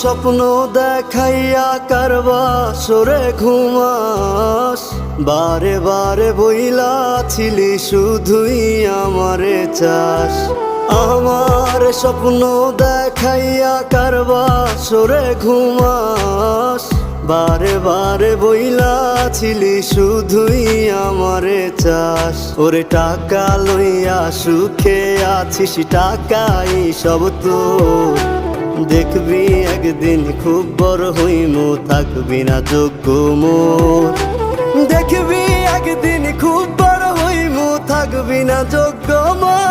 স্বপ্ন দেখাইয়া কারবা সরে ঘুমাস, বারে বারে বইলা ছিলি শুধুই আমারে চাস। আমার স্বপ্ন দেখাইয়া কারবা সরে ঘুমাস, বারে বারে বইলা ছিলি শুধুই আমারে চাস। ওরে টাকা লইয়া সুখে আছিস, টাকাই সব তোর। দেখবি একদিন খুব বড় হইমু, থাকবি না যোগ্য মোর। দেখবি একদিন খুব বড় হইমু, থাকবি না যোগ্য মোর।